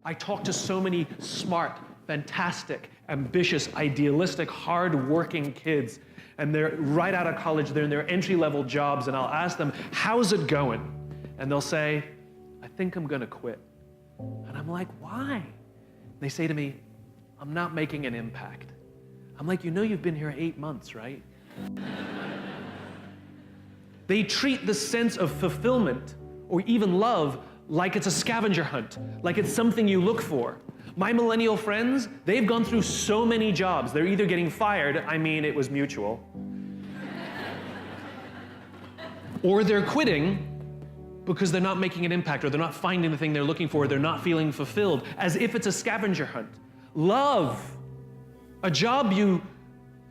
I talk to so many smart, fantastic, ambitious, idealistic, hard-working kids, and they're right out of college, they're in their entry-level jobs, and I'll ask them, how's it going? And they'll say, I think I'm gonna quit. And I'm like, why? They say to me, I'm not making an impact. I'm like, you know you've been here 8 months, right? They treat the sense of fulfillment or even love like it's a scavenger hunt, like it's something you look for. My millennial friends, they've gone through so many jobs. They're either getting fired, I mean, it was mutual, or they're quitting because they're not making an impact, or they're not finding the thing they're looking for, or they're not feeling fulfilled, as if it's a scavenger hunt. Love, a job you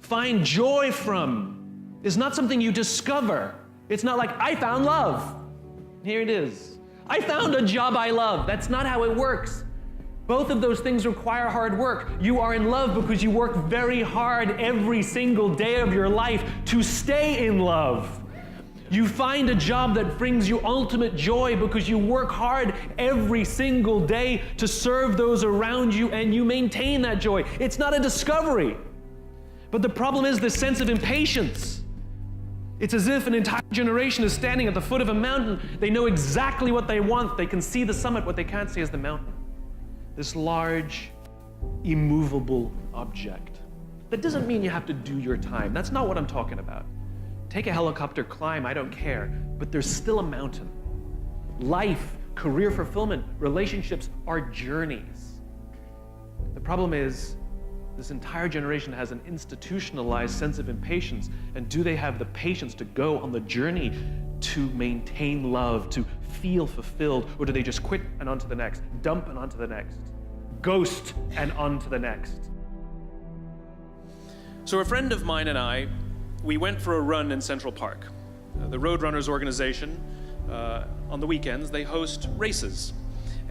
find joy from, is not something you discover. It's not like, I found love. Here it is. I found a job I love. That's not how it works. Both of those things require hard work. You are in love because you work very hard every single day of your life to stay in love. You find a job that brings you ultimate joy because you work hard every single day to serve those around you, and you maintain that joy. It's not a discovery. But the problem is this sense of impatience. It's as if an entire generation is standing at the foot of a mountain. They know exactly what they want. They can see the summit. What they can't see is the mountain. This large, immovable object. That doesn't mean you have to do your time. That's not what I'm talking about. Take a helicopter, climb, I don't care. But there's still a mountain. Life, career fulfillment, relationships are journeys. The problem is, this entire generation has an institutionalized sense of impatience. And do they have the patience to go on the journey to maintain love, to feel fulfilled? Or do they just quit and on to the next, dump and on to the next, ghost and on to the next? So a friend of mine and I, we went for a run in Central Park. The Roadrunners organization, on the weekends, they host races.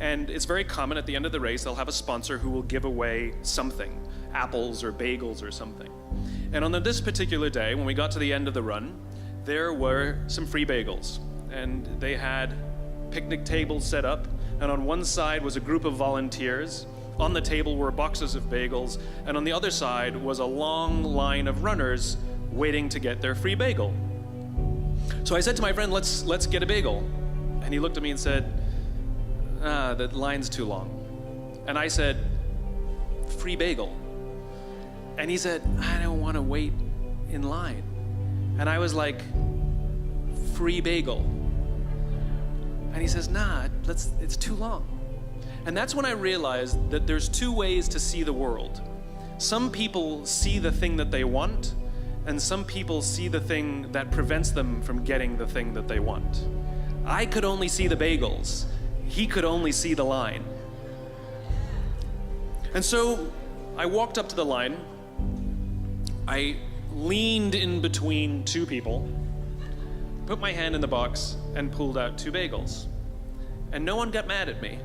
And it's very common at the end of the race, they'll have a sponsor who will give away something, apples or bagels or something. And on this particular day, when we got to the end of the run, there were some free bagels. And they had picnic tables set up, and on one side was a group of volunteers. On the table were boxes of bagels, and on the other side was a long line of runners waiting to get their free bagel. So I said to my friend, let's get a bagel. And he looked at me and said, the line's too long. And I said, free bagel. And he said, I don't want to wait in line. And I was like, free bagel. And he says, nah, it's too long. And that's when I realized that there's two ways to see the world. Some people see the thing that they want, and some people see the thing that prevents them from getting the thing that they want. I could only see the bagels. He could only see the line. And so I walked up to the line. I leaned in between two people, put my hand in the box, and pulled out two bagels. And no one got mad at me.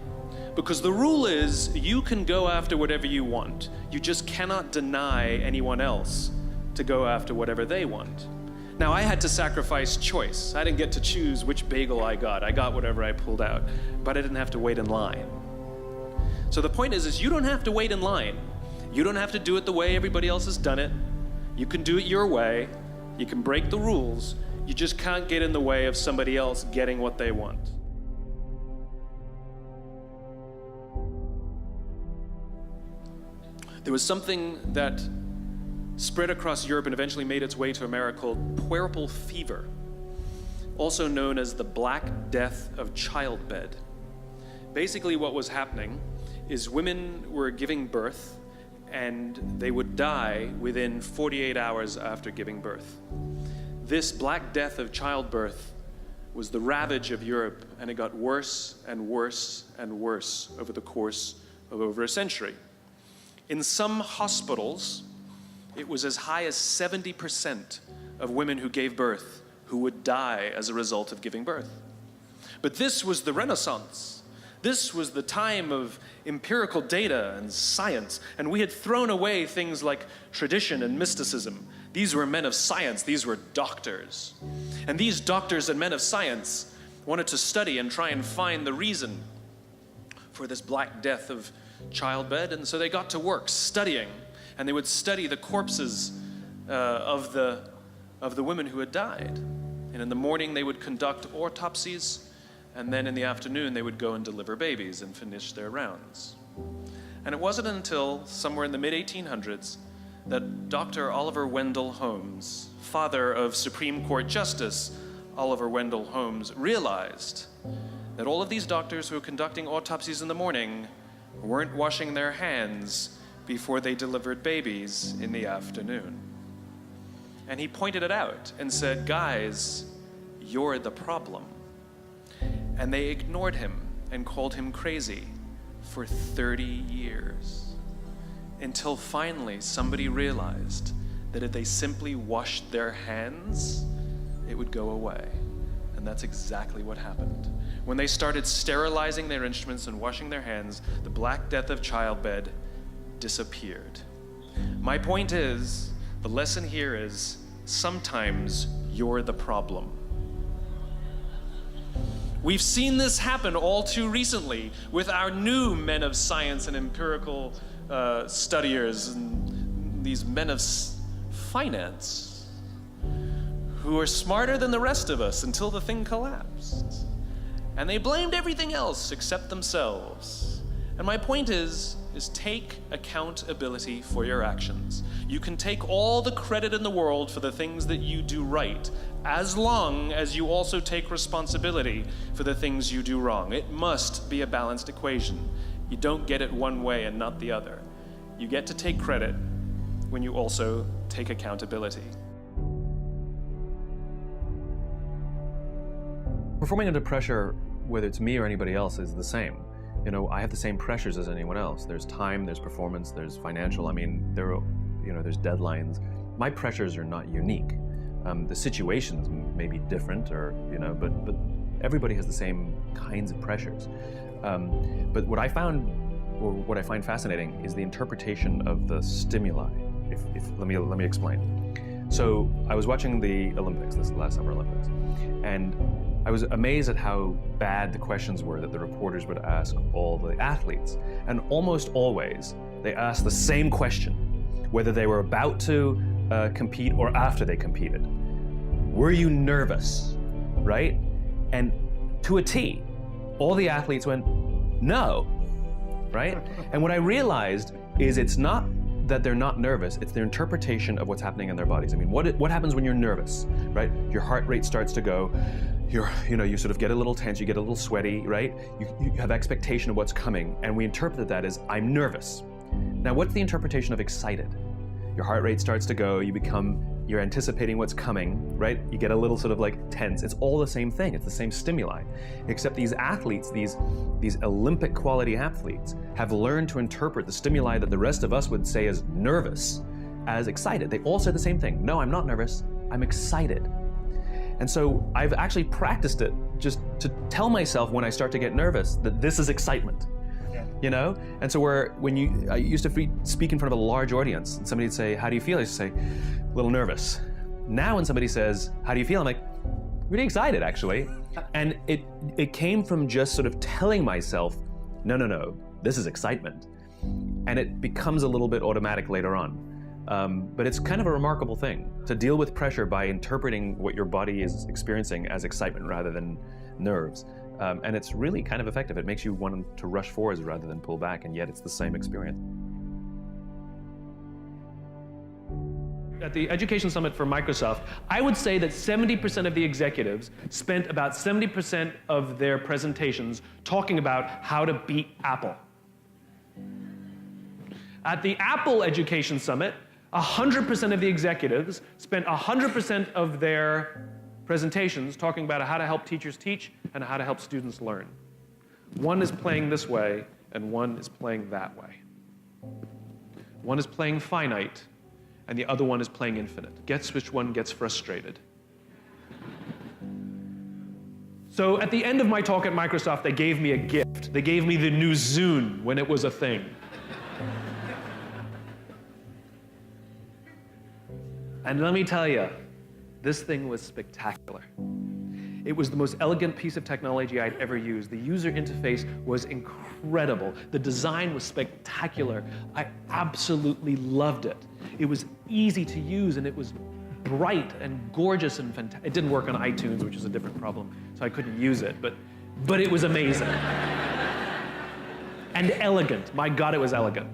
Because the rule is, you can go after whatever you want. You just cannot deny anyone else to go after whatever they want. Now, I had to sacrifice choice. I didn't get to choose which bagel I got. I got whatever I pulled out, but I didn't have to wait in line. So the point is you don't have to wait in line. You don't have to do it the way everybody else has done it. You can do it your way. You can break the rules. You just can't get in the way of somebody else getting what they want. There was something that spread across Europe and eventually made its way to America called puerperal fever, also known as the Black Death of childbed. Basically what was happening is women were giving birth and they would die within 48 hours after giving birth. This Black Death of childbirth was the ravage of Europe, and it got worse and worse and worse over the course of over a century. In some hospitals, it was as high as 70% of women who gave birth who would die as a result of giving birth. But this was the Renaissance. This was the time of empirical data and science, and we had thrown away things like tradition and mysticism. These were men of science, these were doctors. And these doctors and men of science wanted to study and try and find the reason for this Black Death of childbed. And so they got to work studying, and they would study the corpses of the women who had died. And in the morning they would conduct autopsies, and then in the afternoon they would go and deliver babies and finish their rounds. And it wasn't until somewhere in the mid-1800s that Dr. Oliver Wendell Holmes, father of Supreme Court Justice Oliver Wendell Holmes, realized that all of these doctors who were conducting autopsies in the morning weren't washing their hands before they delivered babies in the afternoon. And he pointed it out and said, "Guys, you're the problem." And they ignored him and called him crazy for 30 years. Until finally somebody realized that if they simply washed their hands, it would go away. And that's exactly what happened. When they started sterilizing their instruments and washing their hands, the Black Death of childbed disappeared. My point is, the lesson here is, sometimes you're the problem. We've seen this happen all too recently with our new men of science and empirical studiers and these men of finance who are smarter than the rest of us until the thing collapsed. And they blamed everything else except themselves. And my point is take accountability for your actions. You can take all the credit in the world for the things that you do right, as long as you also take responsibility for the things you do wrong. It must be a balanced equation. You don't get it one way and not the other. You get to take credit when you also take accountability. Performing under pressure, whether it's me or anybody else, is the same. You know, I have the same pressures as anyone else. There's time, there's performance, there's financial. I mean, there's deadlines. My pressures are not unique. The situations may be different, but everybody has the same kinds of pressures. But what I find fascinating is the interpretation of the stimuli. Let me explain. So I was watching the Olympics, this last Summer Olympics, and I was amazed at how bad the questions were that the reporters would ask all the athletes. And almost always, they asked the same question, whether they were about to compete or after they competed. Were you nervous, right? And to a T, all the athletes went, no, right? And what I realized is it's not that they're not nervous, it's their interpretation of what's happening in their bodies. I mean, what happens when you're nervous, right? Your heart rate starts to go, you sort of get a little tense, you get a little sweaty, right? You have expectation of what's coming, and we interpret that as, I'm nervous. Now, what's the interpretation of excited? Your heart rate starts to go, you're anticipating what's coming, right? You get a little sort of like tense. It's all the same thing, it's the same stimuli. Except these athletes, these Olympic quality athletes, have learned to interpret the stimuli that the rest of us would say as nervous as excited. They all say the same thing. No, I'm not nervous, I'm excited. And so I've actually practiced it just to tell myself when I start to get nervous that this is excitement. You know? And so I used to speak in front of a large audience, and somebody'd say, how do you feel? I used to say, a little nervous. Now when somebody says, how do you feel? I'm like, really excited, actually. And it came from just sort of telling myself, no, this is excitement. And it becomes a little bit automatic later on. But it's kind of a remarkable thing to deal with pressure by interpreting what your body is experiencing as excitement rather than nerves. And it's really kind of effective. It makes you want to rush forwards rather than pull back, and yet it's the same experience. At the Education Summit for Microsoft, I would say that 70% of the executives spent about 70% of their presentations talking about how to beat Apple. At the Apple Education Summit, 100% of the executives spent 100% of their presentations talking about how to help teachers teach and how to help students learn. One is playing this way, and one is playing that way. One is playing finite, and the other one is playing infinite. Guess which one gets frustrated? So at the end of my talk at Microsoft, they gave me a gift. They gave me the new Zune when it was a thing. And let me tell you, this thing was spectacular. It was the most elegant piece of technology I'd ever used. The user interface was incredible. The design was spectacular. I absolutely loved it. It was easy to use, and it was bright and gorgeous and fantastic. It didn't work on iTunes, which is a different problem, so I couldn't use it, but it was amazing. And elegant. My God, it was elegant.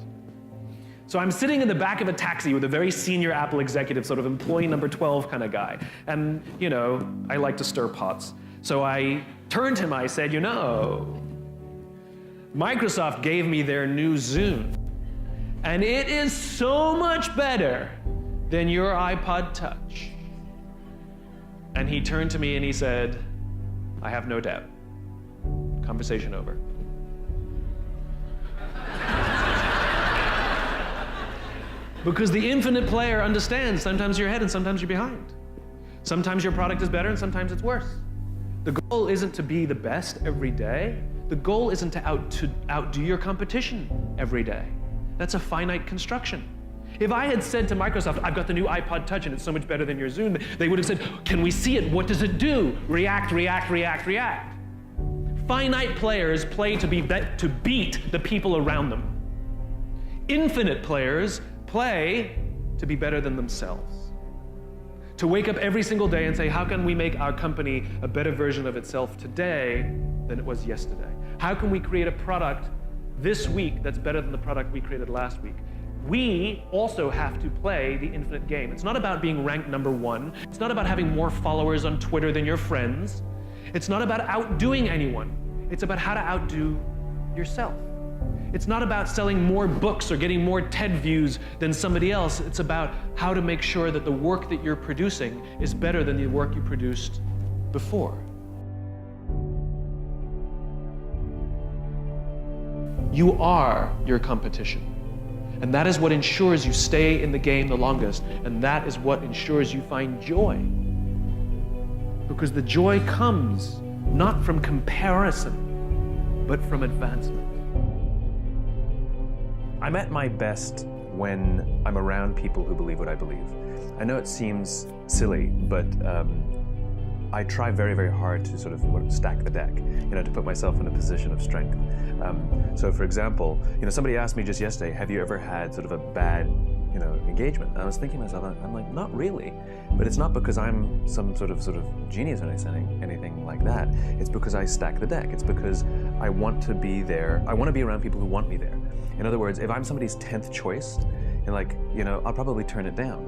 So I'm sitting in the back of a taxi with a very senior Apple executive, sort of employee number 12 kind of guy. And, you know, I like to stir pots. So I turned to him, I said, you know, Microsoft gave me their new Zune, and it is so much better than your iPod Touch. And he turned to me and he said, I have no doubt. Conversation over. Because the infinite player understands sometimes you're ahead and sometimes you're behind. Sometimes your product is better and sometimes it's worse. The goal isn't to be the best every day. The goal isn't to outdo your competition every day. That's a finite construction. If I had said to Microsoft, I've got the new iPod Touch and it's so much better than your Zune, they would have said, can we see it? What does it do? React, react, react, react. Finite players play to beat the people around them. Infinite players play to be better than themselves. To wake up every single day and say, how can we make our company a better version of itself today than it was yesterday? How can we create a product this week that's better than the product we created last week? We also have to play the infinite game. It's not about being ranked number one. It's not about having more followers on Twitter than your friends. It's not about outdoing anyone. It's about how to outdo yourself. It's not about selling more books or getting more TED views than somebody else. It's about how to make sure that the work that you're producing is better than the work you produced before. You are your competition. And that is what ensures you stay in the game the longest. And that is what ensures you find joy. Because the joy comes not from comparison, but from advancement. I'm at my best when I'm around people who believe what I believe. I know it seems silly, but I try very, very hard to sort of stack the deck, to put myself in a position of strength. So for example, somebody asked me just yesterday, have you ever had sort of a bad, engagement? And I was thinking to myself, I'm like, not really. But it's not because I'm some sort of genius or anything like that. It's because I stack the deck. It's because I want to be there. I want to be around people who want me there. In other words, if I'm somebody's 10th choice, I'll probably turn it down.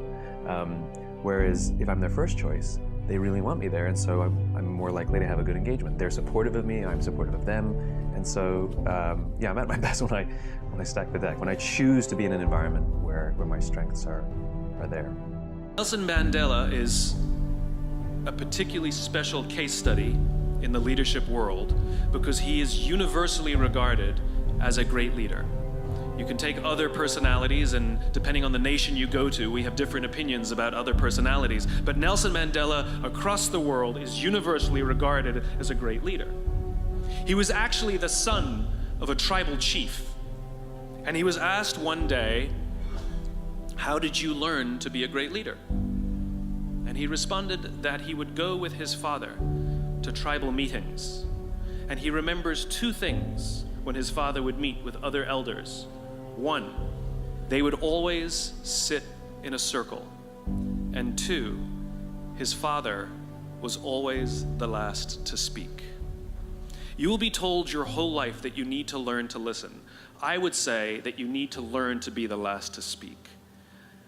Whereas if I'm their first choice, they really want me there, and so I'm more likely to have a good engagement. They're supportive of me, I'm supportive of them, and so I'm at my best when I stack the deck, when I choose to be in an environment where my strengths are there. Nelson Mandela is a particularly special case study in the leadership world because he is universally regarded as a great leader. You can take other personalities, and depending on the nation you go to, we have different opinions about other personalities. But Nelson Mandela, across the world, is universally regarded as a great leader. He was actually the son of a tribal chief. And he was asked one day, how did you learn to be a great leader? And he responded that he would go with his father to tribal meetings. And he remembers two things when his father would meet with other elders. One, they would always sit in a circle. And two, his father was always the last to speak. You will be told your whole life that you need to learn to listen. I would say that you need to learn to be the last to speak.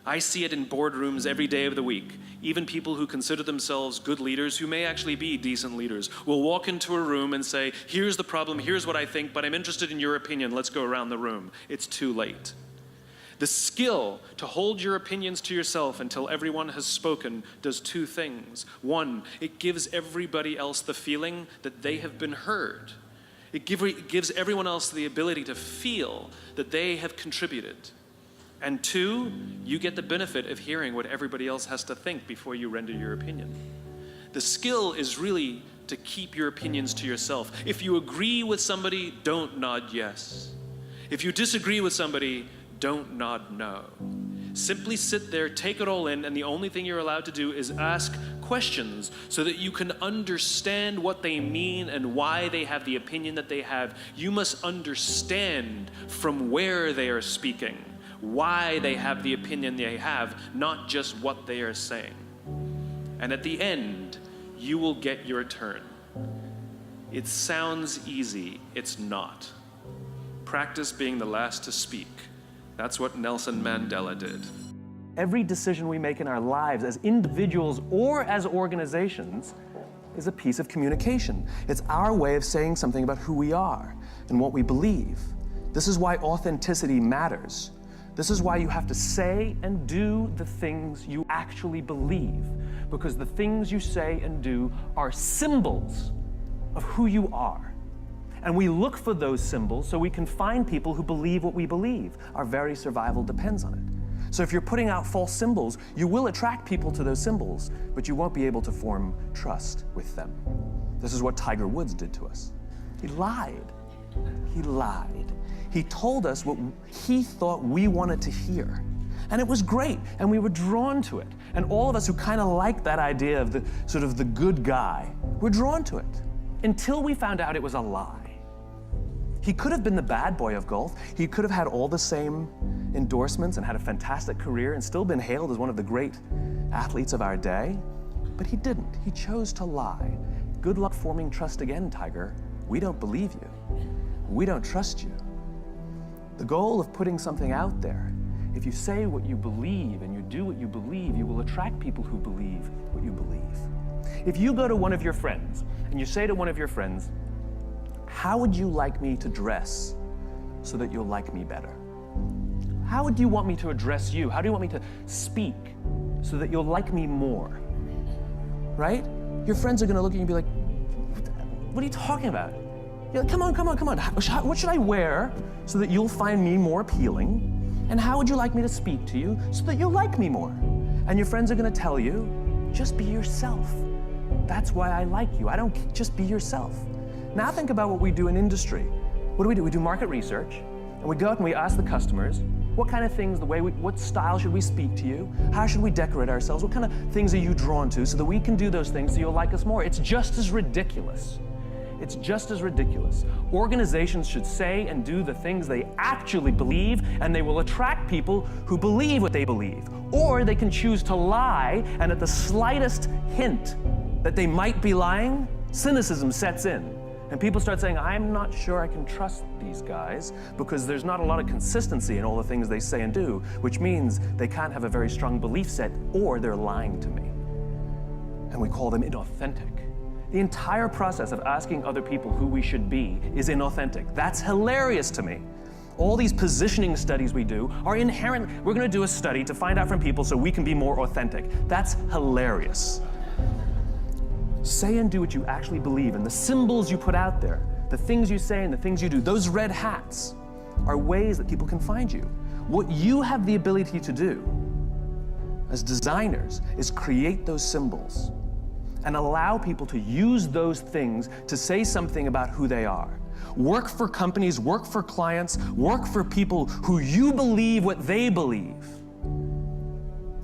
I see it in boardrooms every day of the week. Even people who consider themselves good leaders, who may actually be decent leaders, will walk into a room and say, here's the problem, here's what I think, but I'm interested in your opinion, let's go around the room. It's too late. The skill to hold your opinions to yourself until everyone has spoken does two things. One, it gives everybody else the feeling that they have been heard. It gives everyone else the ability to feel that they have contributed. And two, you get the benefit of hearing what everybody else has to think before you render your opinion. The skill is really to keep your opinions to yourself. If you agree with somebody, don't nod yes. If you disagree with somebody, don't nod no. Simply sit there, take it all in, and the only thing you're allowed to do is ask questions so that you can understand what they mean and why they have the opinion that they have. You must understand from where they are speaking, why they have the opinion they have, not just what they are saying. And at the end, you will get your turn. It sounds easy, it's not. Practice being the last to speak. That's what Nelson Mandela did. Every decision we make in our lives as individuals or as organizations is a piece of communication. It's our way of saying something about who we are and what we believe. This is why authenticity matters. This is why you have to say and do the things you actually believe, because the things you say and do are symbols of who you are. And we look for those symbols so we can find people who believe what we believe. Our very survival depends on it. So if you're putting out false symbols, you will attract people to those symbols, but you won't be able to form trust with them. This is what Tiger Woods did to us. He lied. He lied. He told us what he thought we wanted to hear. And it was great, and we were drawn to it. And all of us who kind of liked that idea of the sort of the good guy, were drawn to it, until we found out it was a lie. He could have been the bad boy of golf. He could have had all the same endorsements and had a fantastic career and still been hailed as one of the great athletes of our day. But he didn't. He chose to lie. Good luck forming trust again, Tiger. We don't believe you. We don't trust you. The goal of putting something out there, if you say what you believe and you do what you believe, you will attract people who believe what you believe. If you go to one of your friends and you say to one of your friends, "How would you like me to dress so that you'll like me better? How would you want me to address you? How do you want me to speak so that you'll like me more?" Right? Your friends are going to look at you and be like, "What are you talking about?" You're like, come on. What should I wear so that you'll find me more appealing? And how would you like me to speak to you so that you'll like me more? And your friends are going to tell you, "Just be yourself. That's why I like you. Just be yourself." Now think about what we do in industry. What do? We do market research, and we go out and we ask the customers, what kind of things, what style should we speak to you? How should we decorate ourselves? What kind of things are you drawn to so that we can do those things so you'll like us more? It's just as ridiculous. It's just as ridiculous. Organizations should say and do the things they actually believe, and they will attract people who believe what they believe. Or they can choose to lie, and at the slightest hint that they might be lying, cynicism sets in. And people start saying, "I'm not sure I can trust these guys," because there's not a lot of consistency in all the things they say and do, which means they can't have a very strong belief set, or they're lying to me. And we call them inauthentic. The entire process of asking other people who we should be is inauthentic. That's hilarious to me. All these positioning studies we do are inherent. We're going to do a study to find out from people so we can be more authentic. That's hilarious. Say and do what you actually believe, and the symbols you put out there, the things you say and the things you do, those red hats are ways that people can find you. What you have the ability to do as designers is create those symbols and allow people to use those things to say something about who they are. Work for companies, work for clients, work for people who you believe what they believe.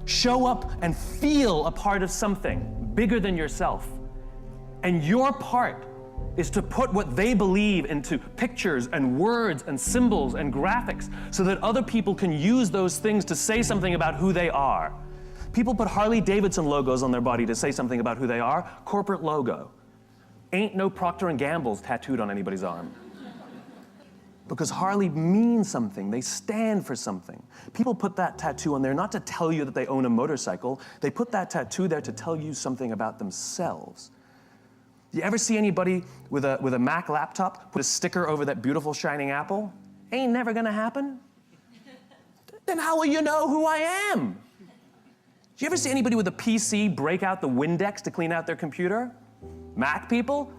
Show up and feel a part of something bigger than yourself. And your part is to put what they believe into pictures and words and symbols and graphics so that other people can use those things to say something about who they are. People put Harley-Davidson logos on their body to say something about who they are. Corporate logo. Ain't no Procter & Gamble's tattooed on anybody's arm. Because Harley means something. They stand for something. People put that tattoo on there not to tell you that they own a motorcycle. They put that tattoo there to tell you something about themselves. You ever see anybody with a Mac laptop put a sticker over that beautiful shining apple? Ain't never gonna happen. Then how will you know who I am? Do you ever see anybody with a PC break out the Windex to clean out their computer? Mac people?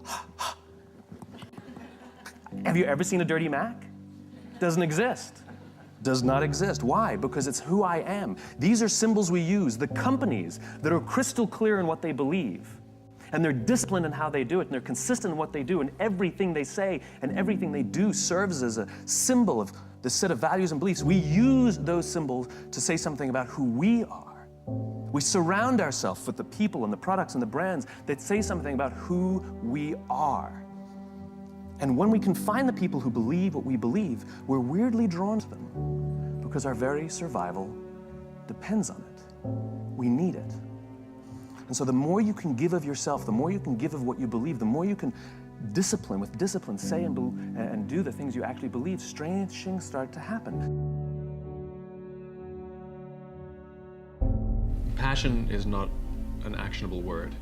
Have you ever seen a dirty Mac? Doesn't exist. Does not exist. Why? Because it's who I am. These are symbols we use. The companies that are crystal clear in what they believe, and they're disciplined in how they do it, and they're consistent in what they do, and everything they say and everything they do serves as a symbol of the set of values and beliefs. We use those symbols to say something about who we are. We surround ourselves with the people and the products and the brands that say something about who we are. And when we can find the people who believe what we believe, we're weirdly drawn to them because our very survival depends on it. We need it. And so the more you can give of yourself, the more you can give of what you believe, the more you can with discipline, say and do the things you actually believe, strange things start to happen. Passion is not an actionable word.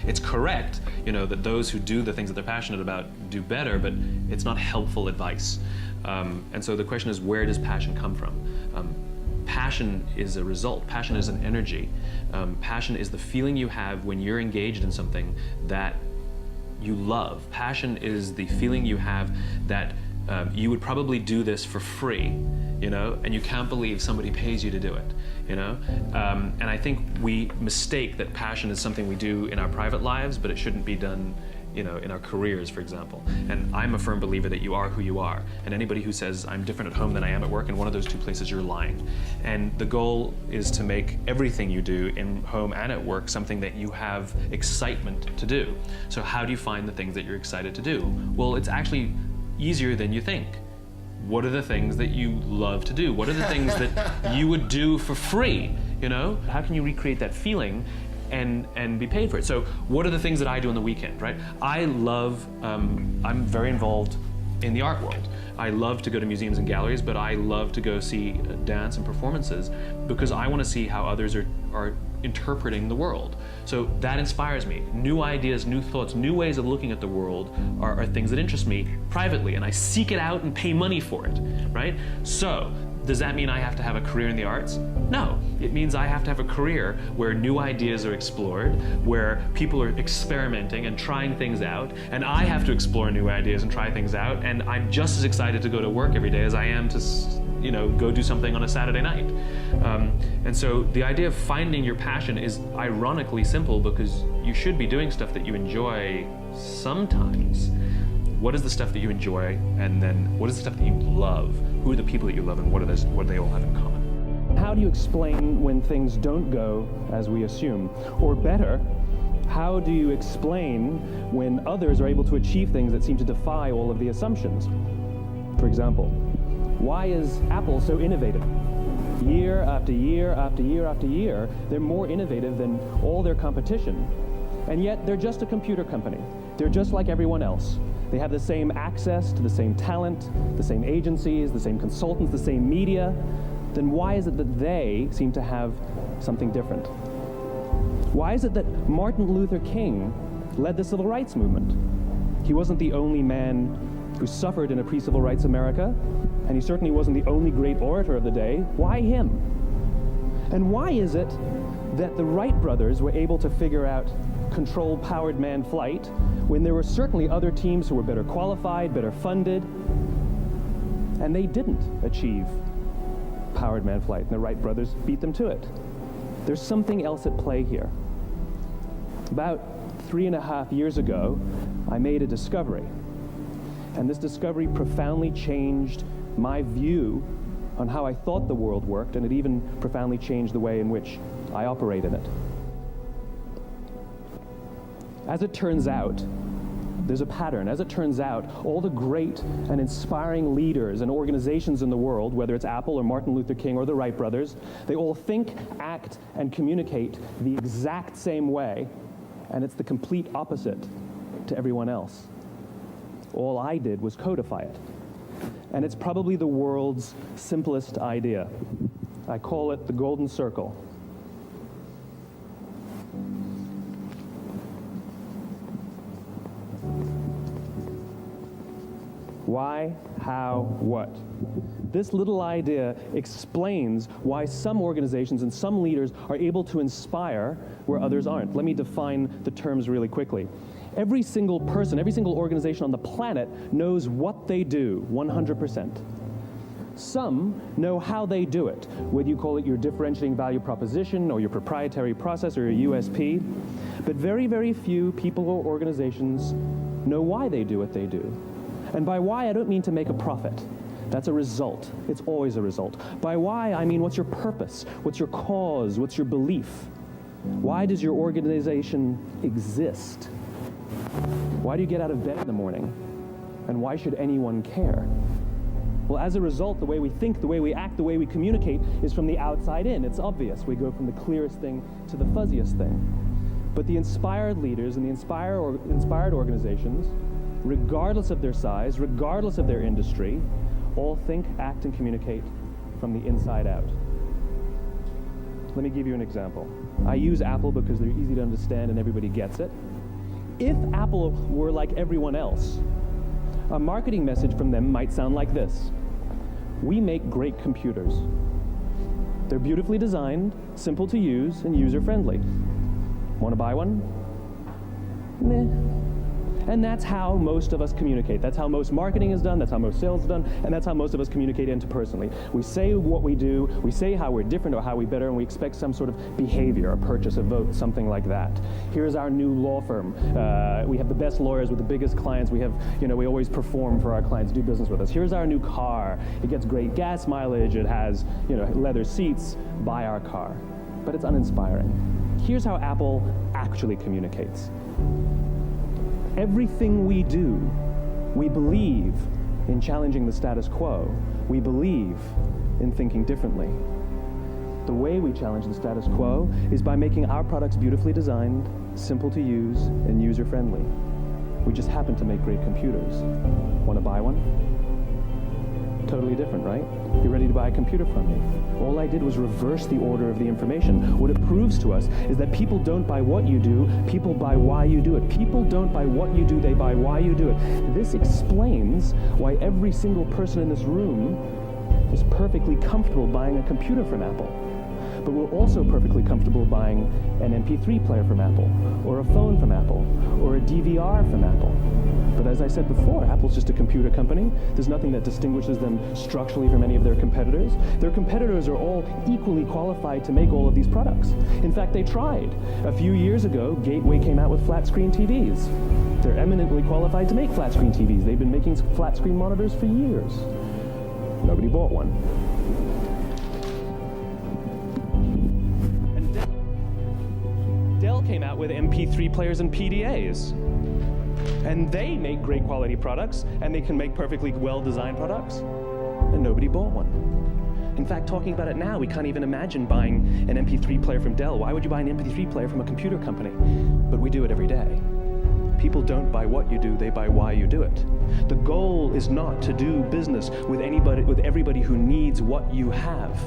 It's correct, that those who do the things that they're passionate about do better, but it's not helpful advice. And so the question is, where does passion come from? Passion is a result. Passion is an energy. Passion is the feeling you have when you're engaged in something that you love. Passion is the feeling you have that you would probably do this for free, and you can't believe somebody pays you to do it, And I think we mistake that passion is something we do in our private lives, but it shouldn't be done, in our careers, for example. And I'm a firm believer that you are who you are. And anybody who says, I'm different at home than I am at work, in one of those two places, you're lying. And the goal is to make everything you do in home and at work something that you have excitement to do. So how do you find the things that you're excited to do? Well, it's actually easier than you think. What are the things that you love to do? What are the things that you would do for free? How can you recreate that feeling and be paid for it? So what are the things that I do on the weekend, right? I love, I'm very involved in the art world. I love to go to museums and galleries, but I love to go see dance and performances because I want to see how others are interpreting the world. So that inspires me. New ideas, new thoughts, new ways of looking at the world are things that interest me privately, and I seek it out and pay money for it, right? So does that mean I have to have a career in the arts? No, it means I have to have a career where new ideas are explored, where people are experimenting and trying things out, and I have to explore new ideas and try things out, and I'm just as excited to go to work every day as I am to go do something on a Saturday night. And so the idea of finding your passion is ironically simple because you should be doing stuff that you enjoy sometimes. What is the stuff that you enjoy, and then what is the stuff that you love? Who are the people that you love, and what do they all have in common? How do you explain when things don't go as we assume? Or better, how do you explain when others are able to achieve things that seem to defy all of the assumptions? For example, why is Apple so innovative? Year after year after year after year, they're more innovative than all their competition. And yet they're just a computer company. They're just like everyone else. They have the same access to the same talent, the same agencies, the same consultants, the same media. Then why is it that they seem to have something different? Why is it that Martin Luther King led the civil rights movement? He wasn't the only man who suffered in a pre-civil rights America, and he certainly wasn't the only great orator of the day. Why him? And why is it that the Wright brothers were able to figure out controlled powered manned flight when there were certainly other teams who were better qualified, better funded, and they didn't achieve powered manned flight, and the Wright brothers beat them to it? There's something else at play here. About 3.5 years ago, I made a discovery, and this discovery profoundly changed my view on how I thought the world worked, and it even profoundly changed the way in which I operate in it. As it turns out, there's a pattern. As it turns out, all the great and inspiring leaders and organizations in the world, whether it's Apple or Martin Luther King or the Wright brothers, they all think, act, and communicate the exact same way, and it's the complete opposite to everyone else. All I did was codify it. And it's probably the world's simplest idea. I call it the golden circle. Why, how, what? This little idea explains why some organizations and some leaders are able to inspire where others aren't. Let me define the terms really quickly. Every single person, every single organization on the planet knows what they do 100%. Some know how they do it, whether you call it your differentiating value proposition or your proprietary process or your USP. But very, very few people or organizations know why they do what they do. And by why, I don't mean to make a profit. That's a result. It's always a result. By why, I mean what's your purpose? What's your cause? What's your belief? Why does your organization exist? Why do you get out of bed in the morning? And why should anyone care? Well, as a result, the way we think, the way we act, the way we communicate is from the outside in. It's obvious. We go from the clearest thing to the fuzziest thing. But the inspired leaders and the inspired organizations, regardless of their size, regardless of their industry, all think, act, and communicate from the inside out. Let me give you an example. I use Apple because they're easy to understand and everybody gets it. If Apple were like everyone else, a marketing message from them might sound like this. We make great computers. They're beautifully designed, simple to use, and user-friendly. Want to buy one? Meh. And that's how most of us communicate. That's how most marketing is done, that's how most sales is done, and that's how most of us communicate interpersonally. We say what we do, we say how we're different or how we're better, and we expect some sort of behavior, a purchase, a vote, something like that. Here's our new law firm. We have the best lawyers with the biggest clients. We have, we always perform for our clients, do business with us. Here's our new car. It gets great gas mileage. It has, leather seats. Buy our car. But it's uninspiring. Here's how Apple actually communicates. Everything we do, we believe in challenging the status quo. We believe in thinking differently. The way we challenge the status quo is by making our products beautifully designed, simple to use, and user-friendly. We just happen to make great computers. Want to buy one? Totally different, right? You're ready to buy a computer from me. All I did was reverse the order of the information. What it proves to us is that people don't buy what you do, people buy why you do it. People don't buy what you do, they buy why you do it. This explains why every single person in this room is perfectly comfortable buying a computer from Apple. But we're also perfectly comfortable buying an MP3 player from Apple, or a phone from Apple, or a DVR from Apple. But as I said before, Apple's just a computer company. There's nothing that distinguishes them structurally from any of their competitors. Their competitors are all equally qualified to make all of these products. In fact, they tried. A few years ago, Gateway came out with flat-screen TVs. They're eminently qualified to make flat-screen TVs. They've been making flat-screen monitors for years. Nobody bought one. And Dell came out with MP3 players and PDAs. And they make great quality products, and they can make perfectly well-designed products, and nobody bought one. In fact, talking about it now, we can't even imagine buying an MP3 player from Dell. Why would you buy an MP3 player from a computer company? But we do it every day. People don't buy what you do, they buy why you do it. The goal is not to do business with everybody who needs what you have.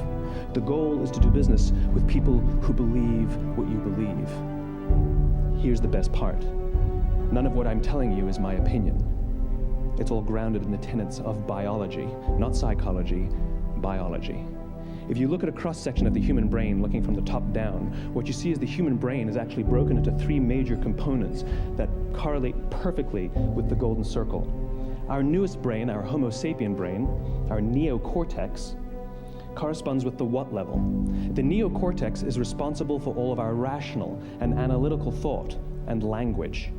The goal is to do business with people who believe what you believe. Here's the best part. None of what I'm telling you is my opinion. It's all grounded in the tenets of biology, not psychology, biology. If you look at a cross-section of the human brain, looking from the top down, what you see is the human brain is actually broken into three major components that correlate perfectly with the golden circle. Our newest brain, our Homo sapien brain, our neocortex, corresponds with the what level. The neocortex is responsible for all of our rational and analytical thought and language.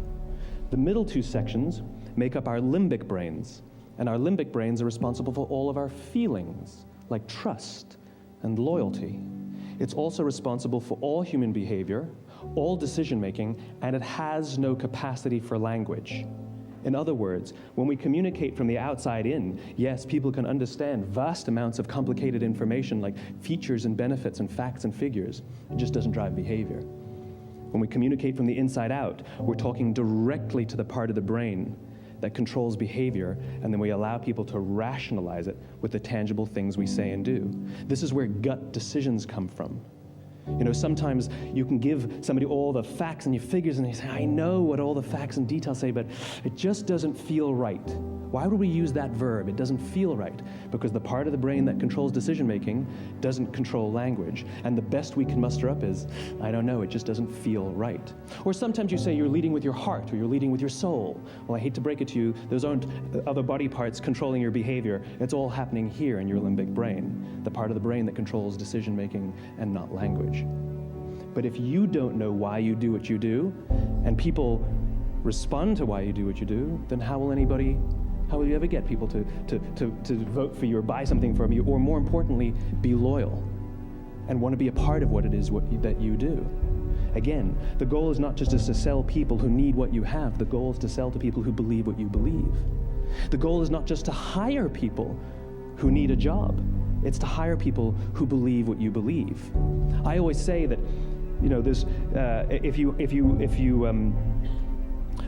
The middle two sections make up our limbic brains, and our limbic brains are responsible for all of our feelings, like trust and loyalty. It's also responsible for all human behavior, all decision-making, and it has no capacity for language. In other words, when we communicate from the outside in, yes, people can understand vast amounts of complicated information like features and benefits and facts and figures. It just doesn't drive behavior. When we communicate from the inside out, we're talking directly to the part of the brain that controls behavior, and then we allow people to rationalize it with the tangible things we say and do. This is where gut decisions come from. Sometimes you can give somebody all the facts and your figures, and they say, I know what all the facts and details say, but it just doesn't feel right. Why would we use that verb? It doesn't feel right. Because the part of the brain that controls decision-making doesn't control language. And the best we can muster up is, I don't know, it just doesn't feel right. Or sometimes you say you're leading with your heart, or you're leading with your soul. Well, I hate to break it to you, those aren't other body parts controlling your behavior. It's all happening here in your limbic brain, the part of the brain that controls decision-making and not language. But if you don't know why you do what you do, and people respond to why you do what you do, then how will anybody How will you ever get people to vote for you or buy something from you, or more importantly, be loyal and want to be a part of what it is that you do? Again, the goal is not just to sell people who need what you have. The goal is to sell to people who believe what you believe. The goal is not just to hire people who need a job. It's to hire people who believe what you believe. I always say that, there's if you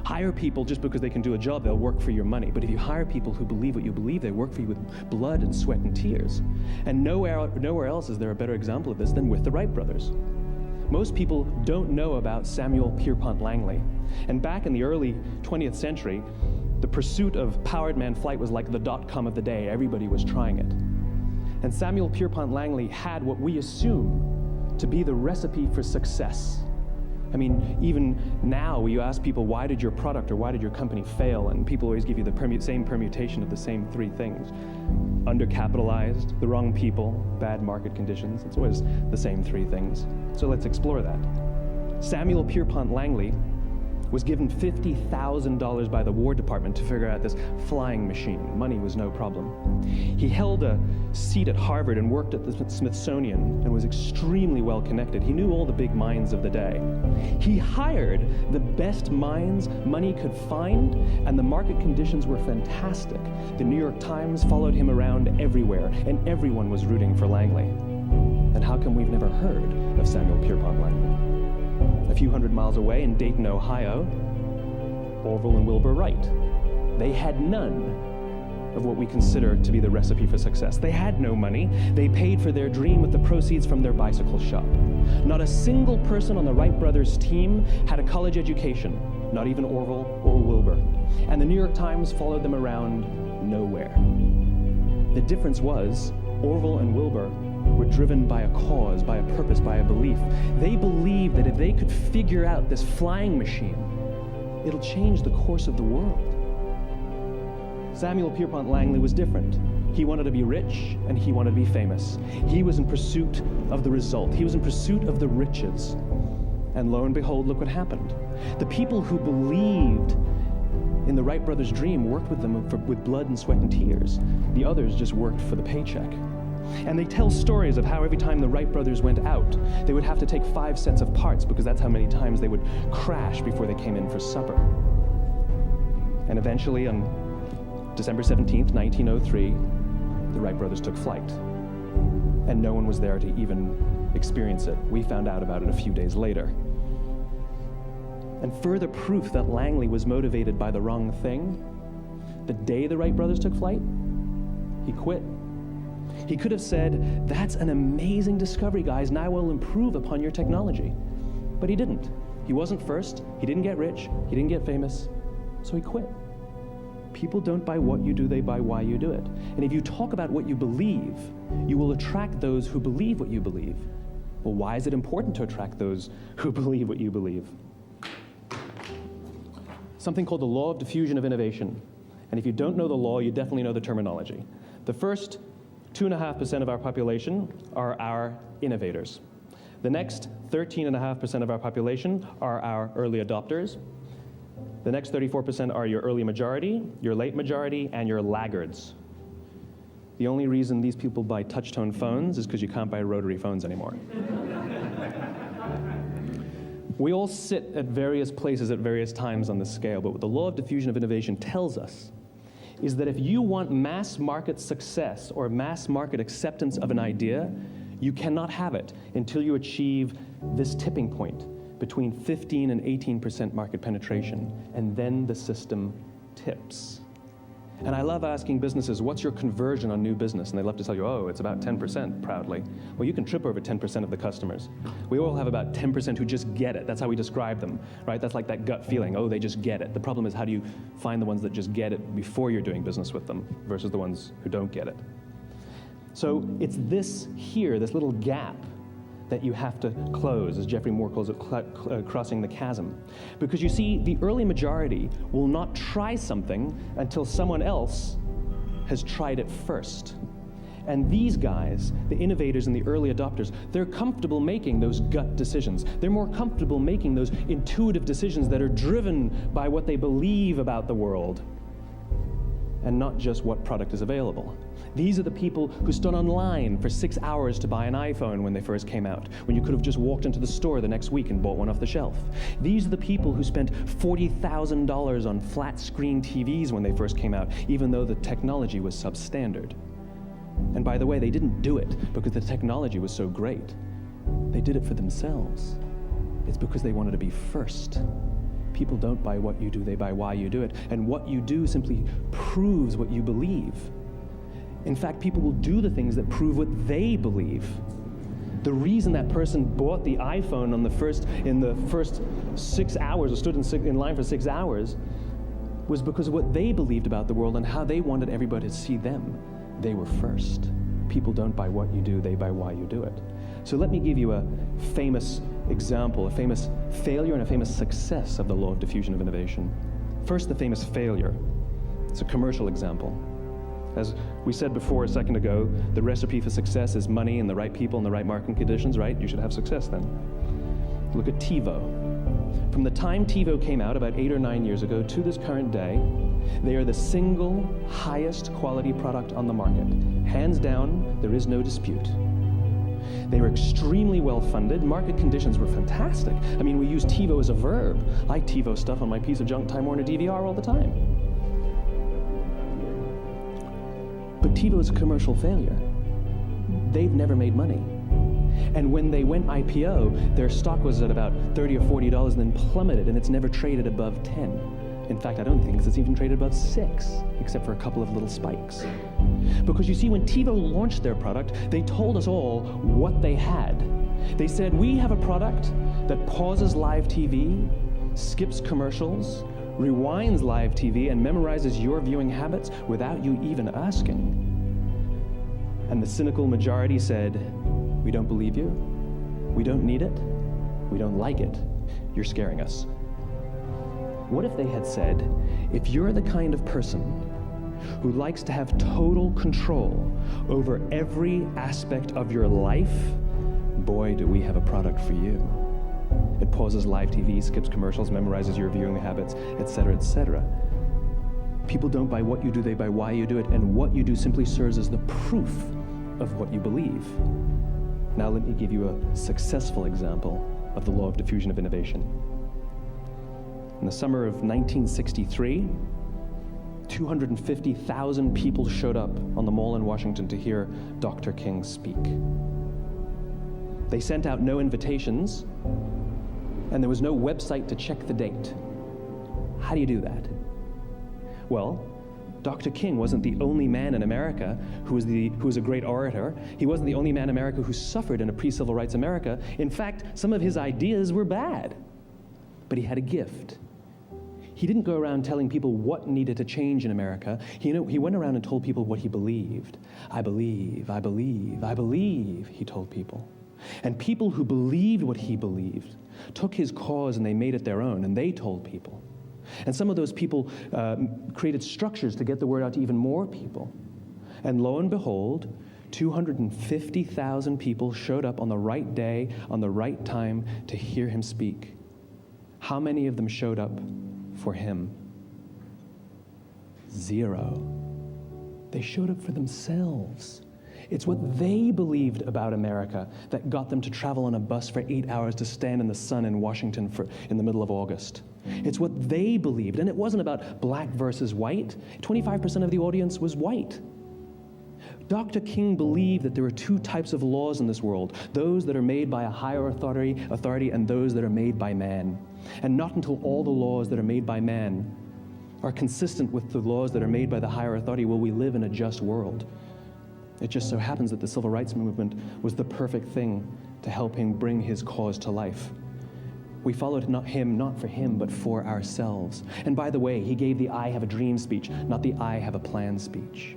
hire people just because they can do a job, they'll work for your money. But if you hire people who believe what you believe, they work for you with blood and sweat and tears. And nowhere else is there a better example of this than with the Wright brothers. Most people don't know about Samuel Pierpont Langley. And back in the early 20th century, the pursuit of powered man flight was like the .com of the day. Everybody was trying it. And Samuel Pierpont Langley had what we assume to be the recipe for success. I mean, even now, when you ask people, why did your product or why did your company fail? And people always give you the same permutation of the same three things. Undercapitalized, the wrong people, bad market conditions. It's always the same three things. So let's explore that. Samuel Pierpont Langley was given $50,000 by the War Department to figure out this flying machine. Money was no problem. He held a seat at Harvard and worked at the Smithsonian and was extremely well connected. He knew all the big minds of the day. He hired the best minds money could find, and the market conditions were fantastic. The New York Times followed him around everywhere, and everyone was rooting for Langley. And how come we've never heard of Samuel Pierpont Langley? A few hundred miles away in Dayton, Ohio, Orville and Wilbur Wright. They had none of what we consider to be the recipe for success. They had no money. They paid for their dream with the proceeds from their bicycle shop. Not a single person on the Wright brothers' team had a college education, not even Orville or Wilbur. And the New York Times followed them around nowhere. The difference was Orville and Wilbur were driven by a cause, by a purpose, by a belief. They believed that if they could figure out this flying machine, it'll change the course of the world. Samuel Pierpont Langley was different. He wanted to be rich and he wanted to be famous. He was in pursuit of the result. He was in pursuit of the riches. And lo and behold, look what happened. The people who believed in the Wright brothers' dream worked with them with blood and sweat and tears. The others just worked for the paycheck. And they tell stories of how every time the Wright brothers went out, they would have to take 5 sets of parts because that's how many times they would crash before they came in for supper. And eventually, on December 17th, 1903, the Wright brothers took flight. And no one was there to even experience it. We found out about it a few days later. And further proof that Langley was motivated by the wrong thing, the day the Wright brothers took flight, he quit. He could have said, that's an amazing discovery, guys. Now we'll improve upon your technology. But he didn't. He wasn't first. He didn't get rich. He didn't get famous. So he quit. People don't buy what you do, they buy why you do it. And if you talk about what you believe, you will attract those who believe what you believe. Well, why is it important to attract those who believe what you believe? Something called the law of diffusion of innovation. And if you don't know the law, you definitely know the terminology. The first 2.5% of our population are our innovators. The next 13.5% of our population are our early adopters. The next 34% are your early majority, your late majority, and your laggards. The only reason these people buy touch-tone phones is because you can't buy rotary phones anymore. We all sit at various places at various times on the scale, but what the law of diffusion of innovation tells us is that if you want mass market success or mass market acceptance of an idea, you cannot have it until you achieve this tipping point between 15 and 18% market penetration, and then the system tips. And I love asking businesses, what's your conversion on new business? And they love to tell you, oh, it's about 10%, proudly. Well, you can trip over 10% of the customers. We all have about 10% who just get it. That's how we describe them, right? That's like that gut feeling, oh, they just get it. The problem is, how do you find the ones that just get it before you're doing business with them versus the ones who don't get it? So it's this here, this little gap, that you have to close, as Geoffrey Moore calls it, crossing the chasm. Because you see, the early majority will not try something until someone else has tried it first. And these guys, the innovators and the early adopters, they're comfortable making those gut decisions. They're more comfortable making those intuitive decisions that are driven by what they believe about the world. and not just what product is available. These are the people who stood online for 6 hours to buy an iPhone when they first came out, when you could have just walked into the store the next week and bought one off the shelf. These are the people who spent $40,000 on flat screen TVs when they first came out, even though the technology was substandard. And by the way, they didn't do it because the technology was so great. They did it for themselves. It's because they wanted to be first. People don't buy what you do, they buy why you do it. And what you do simply proves what you believe. In fact, people will do the things that prove what they believe. The reason that person bought the iPhone in the first 6 hours, or stood in line for 6 hours, was because of what they believed about the world and how they wanted everybody to see them. They were first. People don't buy what you do, they buy why you do it. So let me give you a famous example, a famous failure and a famous success of the law of diffusion of innovation. First, the famous failure. It's a commercial example. As we said before a second ago, the recipe for success is money and the right people and the right marketing conditions, right? You should have success then. Look at TiVo. From the time TiVo came out about 8 or 9 years ago to this current day, they are the single highest quality product on the market. Hands down, there is no dispute. They were extremely well funded. Market conditions were fantastic. I mean, we use TiVo as a verb. I TiVo stuff on my piece of junk Time Warner DVR all the time. But TiVo is a commercial failure. They've never made money. And when they went IPO, their stock was at about $30 or $40 and then plummeted, and it's never traded above 10. In fact, I don't think it's even traded above 6, except for a couple of little spikes. Because you see, when TiVo launched their product, they told us all what they had. They said, we have a product that pauses live TV, skips commercials, rewinds live TV, and memorizes your viewing habits without you even asking. And the cynical majority said, we don't believe you, we don't need it, we don't like it, you're scaring us. What if they had said, if you're the kind of person who likes to have total control over every aspect of your life, boy, do we have a product for you. It pauses live TV, skips commercials, memorizes your viewing habits, etc., etc. People don't buy what you do, they buy why you do it, and what you do simply serves as the proof of what you believe. Now let me give you a successful example of the law of diffusion of innovation. In the summer of 1963, 250,000 people showed up on the Mall in Washington to hear Dr. King speak. They sent out no invitations, and there was no website to check the date. How do you do that? Well, Dr. King wasn't the only man in America who was a great orator. He wasn't the only man in America who suffered in a pre-civil rights America. In fact, some of his ideas were bad, but he had a gift. He didn't go around telling people what needed to change in America. He went around and told people what he believed. I believe, I believe, I believe, he told people. And people who believed what he believed took his cause and they made it their own, and they told people. And some of those people created structures to get the word out to even more people. And lo and behold, 250,000 people showed up on the right day, on the right time to hear him speak. How many of them showed up for him? 0. They showed up for themselves. It's what they believed about America that got them to travel on a bus for 8 hours to stand in the sun in Washington in the middle of August. It's what they believed, and it wasn't about black versus white. 25% of the audience was white. Dr. King believed that there are 2 types of laws in this world, those that are made by a higher authority and those that are made by man. And not until all the laws that are made by man are consistent with the laws that are made by the higher authority will we live in a just world. It just so happens that the civil rights movement was the perfect thing to help him bring his cause to life. We followed not for him, but for ourselves. And by the way, he gave the I have a dream speech, not the I have a plan speech.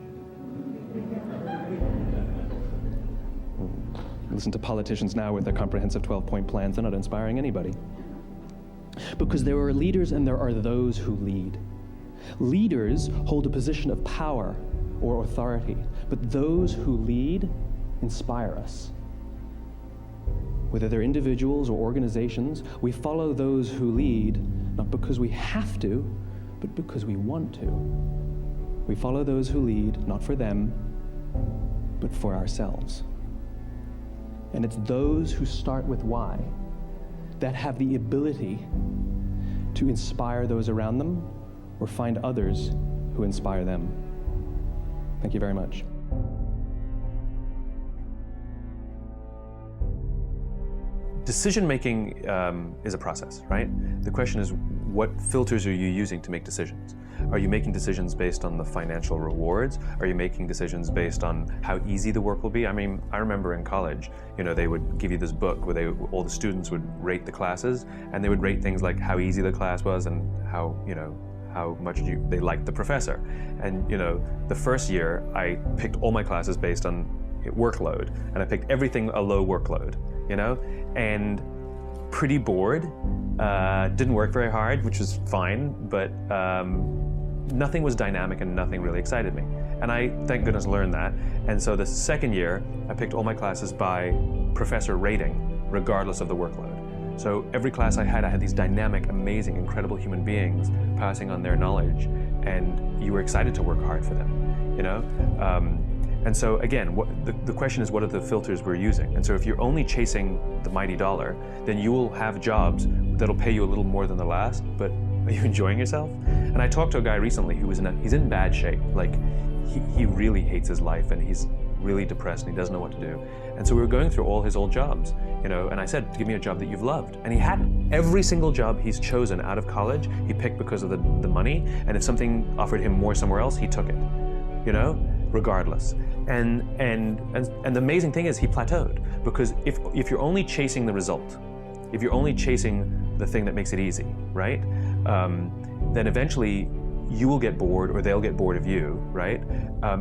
Listen to politicians now with their comprehensive 12-point plans. They're not inspiring anybody. Because there are leaders and there are those who lead. Leaders hold a position of power or authority, but those who lead inspire us. Whether they're individuals or organizations, we follow those who lead, not because we have to, but because we want to. We follow those who lead, not for them, but for ourselves. And it's those who start with why that have the ability to inspire those around them or find others who inspire them. Thank you very much. Decision-making is a process, right? The question is, what filters are you using to make decisions? Are you making decisions based on the financial rewards? Are you making decisions based on how easy the work will be? I mean, I remember in college, they would give you this book where all the students would rate the classes, and they would rate things like how easy the class was and how much they liked the professor. And the first year, I picked all my classes based on workload, and I picked everything a low workload, and pretty bored. Didn't work very hard, which was fine, but nothing was dynamic and nothing really excited me. And I, thank goodness, learned that. And so the second year, I picked all my classes by professor rating, regardless of the workload. So every class I had these dynamic, amazing, incredible human beings passing on their knowledge, and you were excited to work hard for them, And so again, the question is, what are the filters we're using? And so if you're only chasing the mighty dollar, then you will have jobs that'll pay you a little more than the last, but are you enjoying yourself? And I talked to a guy recently who he's in bad shape. Like, he really hates his life, and he's really depressed, and he doesn't know what to do. And so we were going through all his old jobs, and I said, give me a job that you've loved. And he hadn't. Every single job he's chosen out of college, he picked because of the money, and if something offered him more somewhere else, he took it, regardless. And the amazing thing is he plateaued, because if you're only chasing the result, if you're only chasing the thing that makes it easy, right? Then eventually you will get bored, or they'll get bored of you, right?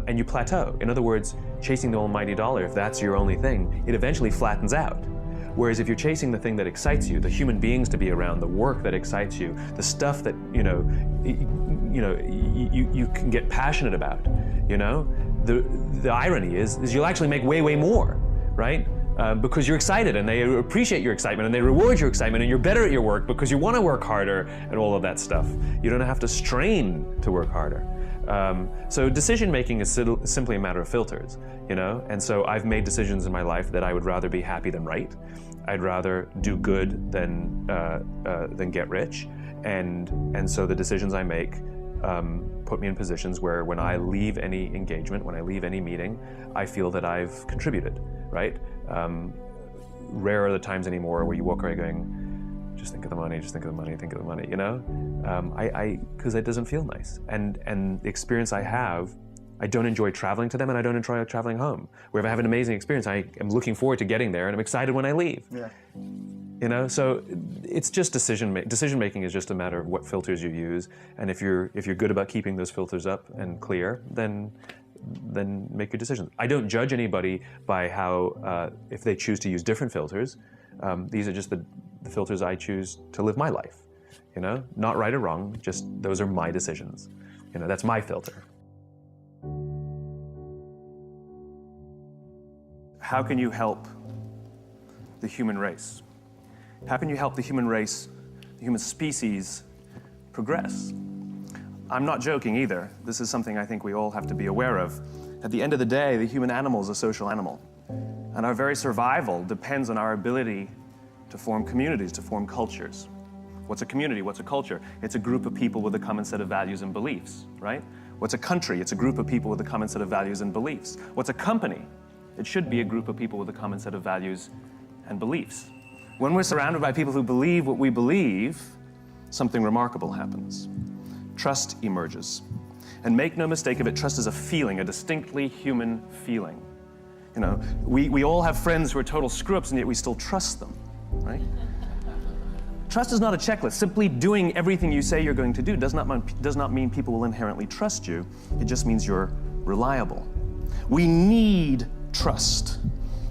And you plateau. In other words, chasing the almighty dollar, if that's your only thing, it eventually flattens out. Whereas if you're chasing the thing that excites you, the human beings to be around, the work that excites you, the stuff that you can get passionate about, the irony is you'll actually make way more, right? Because you're excited, and they appreciate your excitement, and they reward your excitement, and you're better at your work because you want to work harder and all of that stuff. You don't have to strain to work harder. So decision making is simply a matter of filters, and so I've made decisions in my life that I would rather be happy than right. I'd rather do good than get rich, and so the decisions I make put me in positions where when I leave any engagement, when I leave any meeting, I feel that I've contributed, right? Rare are the times anymore where you walk away going, just think of the money, just think of the money, think of the money, because it doesn't feel nice. And the experience I have, I don't enjoy traveling to them, and I don't enjoy traveling home. Where if I have an amazing experience, I am looking forward to getting there, and I'm excited when I leave. Yeah. So it's just decision making is just a matter of what filters you use, and if you're good about keeping those filters up and clear, then make your decisions. I don't judge anybody by how if they choose to use different filters. These are just the filters I choose to live my life. Not right or wrong, just those are my decisions. That's my filter. How can you help the human race? How can you help the human race, the human species, progress? I'm not joking either. This is something I think we all have to be aware of. At the end of the day, the human animal is a social animal. And our very survival depends on our ability to form communities, to form cultures. What's a community? What's a culture? It's a group of people with a common set of values and beliefs, right? What's a country? It's a group of people with a common set of values and beliefs. What's a company? It should be a group of people with a common set of values and beliefs. When we're surrounded by people who believe what we believe, something remarkable happens. Trust emerges. And make no mistake of it, trust is a feeling, a distinctly human feeling. We all have friends who are total screw-ups, and yet we still trust them, right? Trust is not a checklist. Simply doing everything you say you're going to do does not mean people will inherently trust you. It just means you're reliable. We need trust,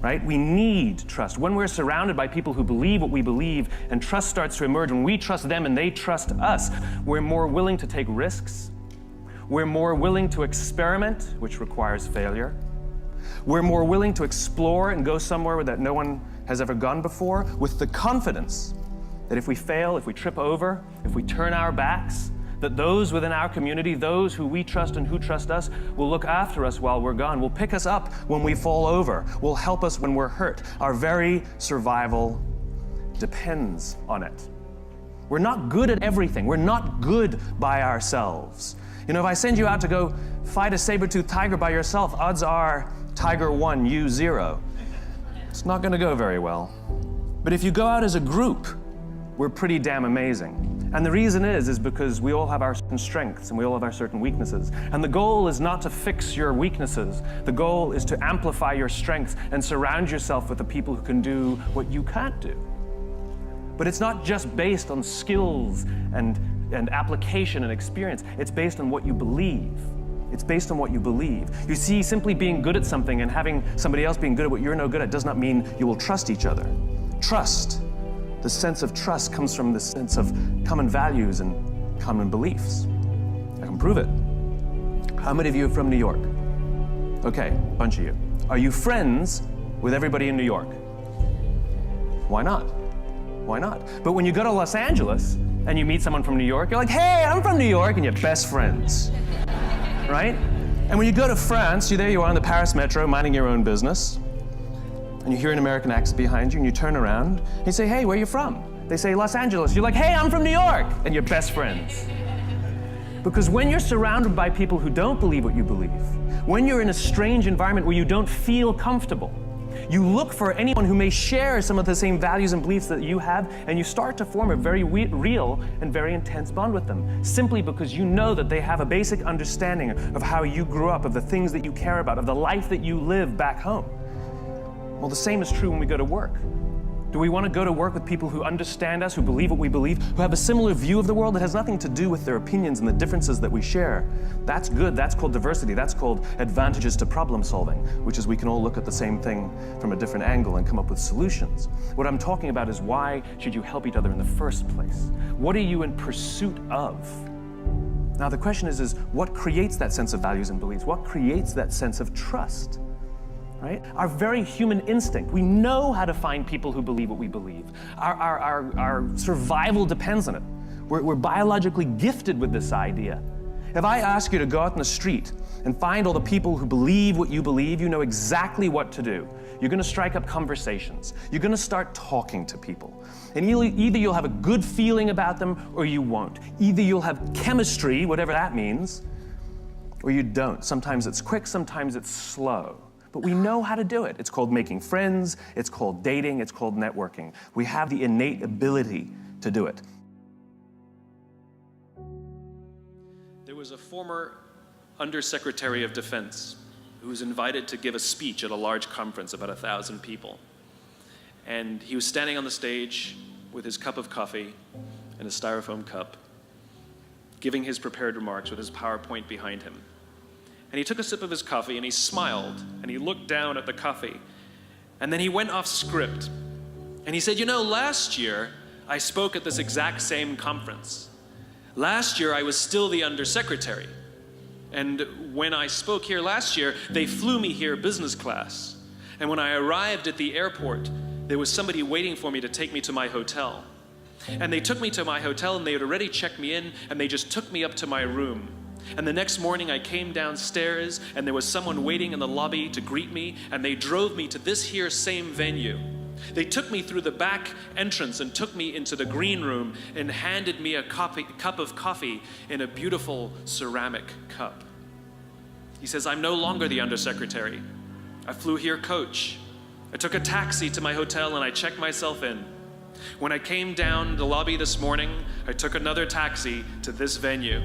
right? We need trust. When we're surrounded by people who believe what we believe, and trust starts to emerge, when we trust them and they trust us, we're more willing to take risks. We're more willing to experiment, which requires failure. We're more willing to explore and go somewhere that no one has ever gone before, with the confidence that if we fail, if we trip over, if we turn our backs, that those within our community, those who we trust and who trust us, will look after us while we're gone, will pick us up when we fall over, will help us when we're hurt. Our very survival depends on it. We're not good at everything. We're not good by ourselves. You know, if I send you out to go fight a saber-toothed tiger by yourself, odds are tiger 1, you 0. It's not going to go very well. But if you go out as a group, we're pretty damn amazing. And the reason is because we all have our certain strengths and we all have our certain weaknesses. And the goal is not to fix your weaknesses. The goal is to amplify your strengths and surround yourself with the people who can do what you can't do. But it's not just based on skills and application and experience. It's based on what you believe. It's based on what you believe. You see, simply being good at something and having somebody else being good at what you're no good at does not mean you will trust each other. Trust, the sense of trust comes from the sense of common values and common beliefs. I can prove it. How many of you are from New York? Okay, a bunch of you. Are you friends with everybody in New York? Why not? Why not? But when you go to Los Angeles and you meet someone from New York, you're like, hey, I'm from New York, and you're best friends, right? And when you go to France, there you are on the Paris metro, minding your own business, and you hear an American accent behind you, and you turn around, and you say, hey, where are you from? They say, Los Angeles. You're like, hey, I'm from New York, and you're best friends. Because when you're surrounded by people who don't believe what you believe, when you're in a strange environment where you don't feel comfortable, you look for anyone who may share some of the same values and beliefs that you have, and you start to form a very real and very intense bond with them, simply because you know that they have a basic understanding of how you grew up, of the things that you care about, of the life that you live back home. Well, the same is true when we go to work. Do we want to go to work with people who understand us, who believe what we believe, who have a similar view of the world that has nothing to do with their opinions and the differences that we share? That's good. That's called diversity. That's called advantages to problem solving, which is we can all look at the same thing from a different angle and come up with solutions. What I'm talking about is, why should you help each other in the first place? What are you in pursuit of? Now, the question is what creates that sense of values and beliefs? What creates that sense of trust? Right? Our very human instinct. We know how to find people who believe what we believe. Our survival depends on it. We're biologically gifted with this idea. If I ask you to go out in the street and find all the people who believe what you believe, you know exactly what to do. You're going to strike up conversations. You're going to start talking to people. And either you'll have a good feeling about them or you won't. Either you'll have chemistry, whatever that means, or you don't. Sometimes it's quick, sometimes it's slow. But we know how to do it. It's called making friends, it's called dating, it's called networking. We have the innate ability to do it. There was a former Undersecretary of Defense who was invited to give a speech at a large conference, about 1,000 people. And he was standing on the stage with his cup of coffee and a styrofoam cup, giving his prepared remarks with his PowerPoint behind him. And he took a sip of his coffee and he smiled and he looked down at the coffee. And then he went off script. And he said, you know, last year I spoke at this exact same conference. Last year I was still the undersecretary. And when I spoke here last year, they flew me here business class. And when I arrived at the airport, there was somebody waiting for me to take me to my hotel. And they took me to my hotel and they had already checked me in and they just took me up to my room. And the next morning I came downstairs and there was someone waiting in the lobby to greet me, and they drove me to this here same venue. They took me through the back entrance and took me into the green room and handed me a cup of coffee in a beautiful ceramic cup. He says, I'm no longer the undersecretary. I flew here coach. I took a taxi to my hotel and I checked myself in. When I came down the lobby this morning, I took another taxi to this venue.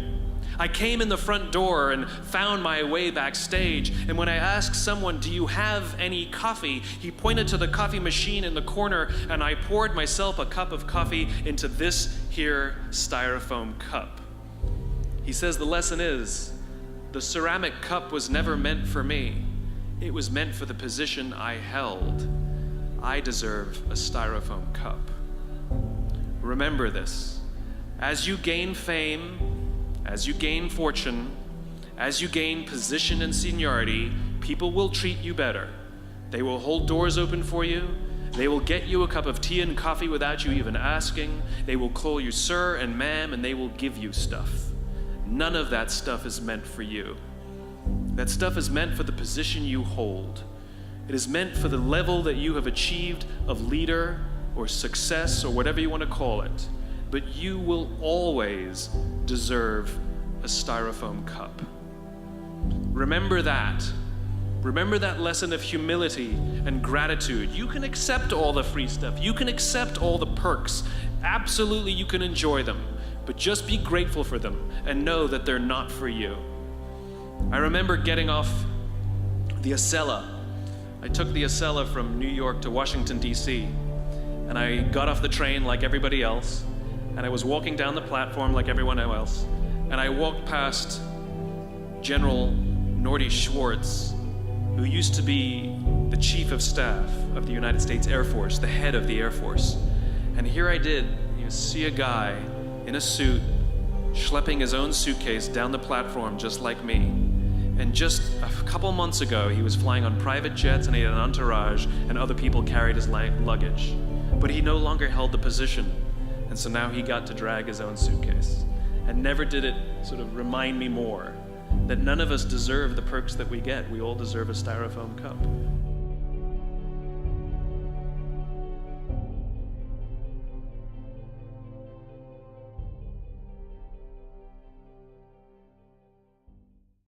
I came in the front door and found my way backstage, and when I asked someone, do you have any coffee? He pointed to the coffee machine in the corner, and I poured myself a cup of coffee into this here styrofoam cup. He says the lesson is, the ceramic cup was never meant for me. It was meant for the position I held. I deserve a styrofoam cup. Remember this. As you gain fame, as you gain fortune, as you gain position and seniority, people will treat you better. They will hold doors open for you. They will get you a cup of tea and coffee without you even asking. They will call you sir and ma'am, and they will give you stuff. none of that stuff is meant for you. That stuff is meant for the position you hold. It is meant for the level that you have achieved of leader or success or whatever you want to call it. But you will always deserve a styrofoam cup. Remember that. Remember that lesson of humility and gratitude. You can accept all the free stuff. You can accept all the perks. Absolutely, you can enjoy them. But just be grateful for them and know that they're not for you. I remember getting off the Acela. I took the Acela from New York to Washington, D.C. And I got off the train like everybody else. And I was walking down the platform like everyone else. And I walked past General Nordy Schwartz, who used to be the chief of staff of the United States Air Force, the head of the Air Force. And here I did, see a guy in a suit, schlepping his own suitcase down the platform just like me. And just a couple months ago, he was flying on private jets and he had an entourage and other people carried his luggage. But he no longer held the position. And so now he got to drag his own suitcase. And never did it sort of remind me more that none of us deserve the perks that we get. We all deserve a styrofoam cup.